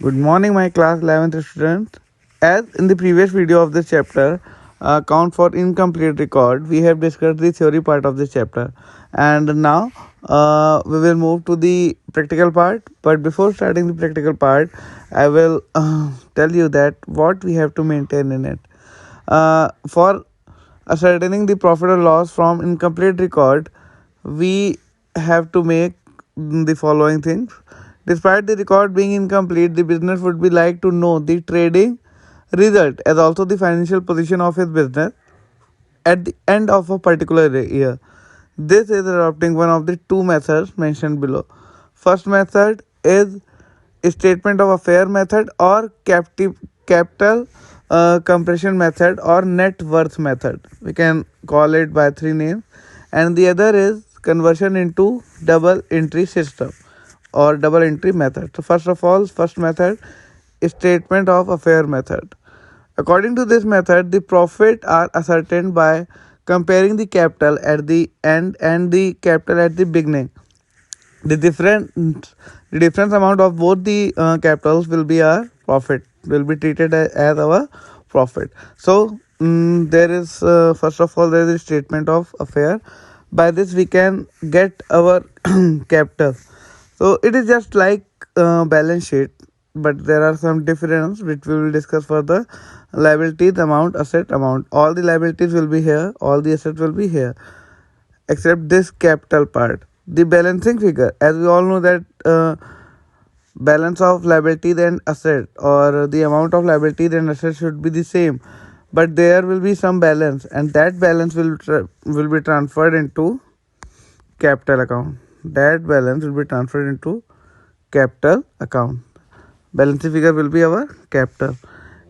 Good morning, my class 11th students. As in the previous video of this chapter, count for incomplete record, we have discussed the theory part of this chapter, and now we will move to the practical part. But before starting the practical part, I will tell you that what we have to maintain in it. For ascertaining the profit or loss from incomplete record, we have to make the following things. Despite the record being incomplete, the business would be like to know the trading result as also the financial position of his business at the end of a particular year. This is adopting one of the two methods mentioned below. First method is statement of affair method or capital compression method or net worth method. We can call it by three names. And the other is conversion into double entry system or double entry method. So first of all, first method, statement of affair method. According to this method, the profit are ascertained by comparing the capital at the end and the capital at the beginning. The difference amount of both the capitals will be our profit, will be treated as our profit. So there is first of all there is a statement of affair. By this we can get our capital. So it is just like balance sheet, but there are some difference which we will discuss further. Liabilities amount, asset amount, all the liabilities will be here, all the assets will be here except this capital part. The balancing figure, as we all know that balance of liabilities and asset or the amount of liabilities and assets should be the same, but there will be some balance and that balance will be transferred into capital account. That balance will be transferred into capital account. Balancing figure will be our capital.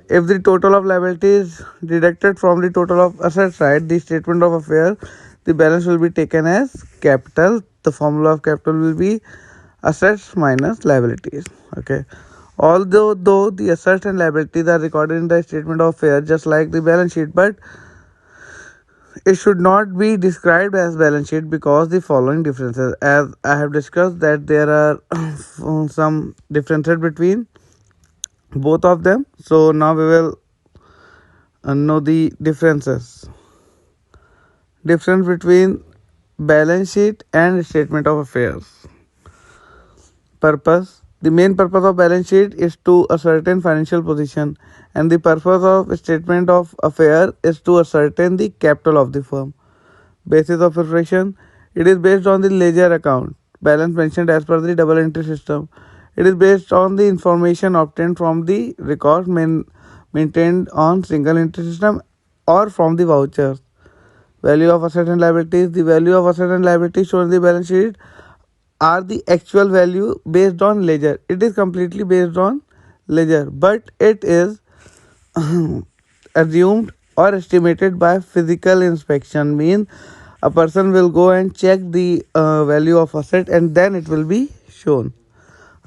If the total of liabilities is deducted from the total of assets side, the statement of affair, the balance will be taken as capital. The formula of capital will be assets minus liabilities. Okay. Although the assets and liabilities are recorded in the statement of affair just like the balance sheet, but it should not be described as balance sheet because the following differences, as I have discussed that there are some differences between both of them. So now we will know the difference between balance sheet and statement of affairs. Purpose: the main purpose of balance sheet is to ascertain financial position, and the purpose of statement of affairs is to ascertain the capital of the firm. Basis of preparation: it is based on the ledger account balance mentioned as per the double entry system. It is based on the information obtained from the records maintained on single entry system or from the vouchers. Value of assets and liabilities: the value of assets and liabilities shown in the balance sheet are the actual value based on ledger. It is completely based on ledger, but it is assumed or estimated by physical inspection. Means a person will go and check the value of asset and then it will be shown.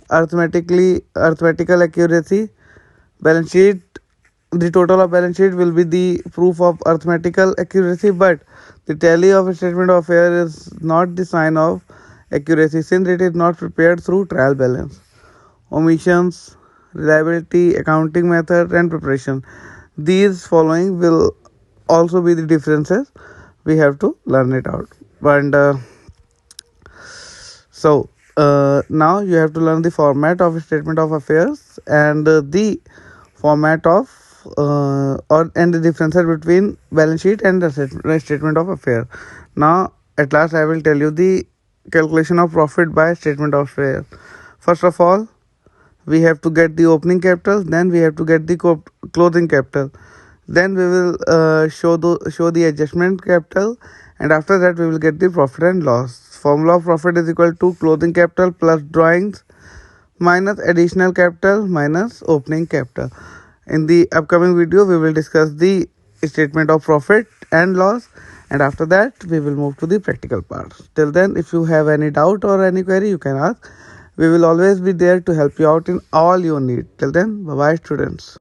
Arithmetical accuracy: balance sheet, the total of balance sheet will be the proof of arithmetical accuracy, but the tally of a statement of affair is not the sign of accuracy since it is not prepared through trial balance. Omissions, reliability, accounting method and preparation, these following will also be the differences. We have to learn it out. And now you have to learn the format of a statement of affairs and the format of and the differences between balance sheet and the statement of affairs. Now at last I will tell you the calculation of profit by statement of affairs. First of all, we have to get the opening capital, then we have to get the closing capital, then we will show the adjustment capital, and after that we will get the profit and loss. Formula of profit is equal to closing capital plus drawings minus additional capital minus opening capital. In the upcoming video we will discuss the statement of profit and loss, and after that we will move to the practical part. Till then, if you have any doubt or any query, you can ask. We will always be there to help you out in all your need. Till then, bye bye students.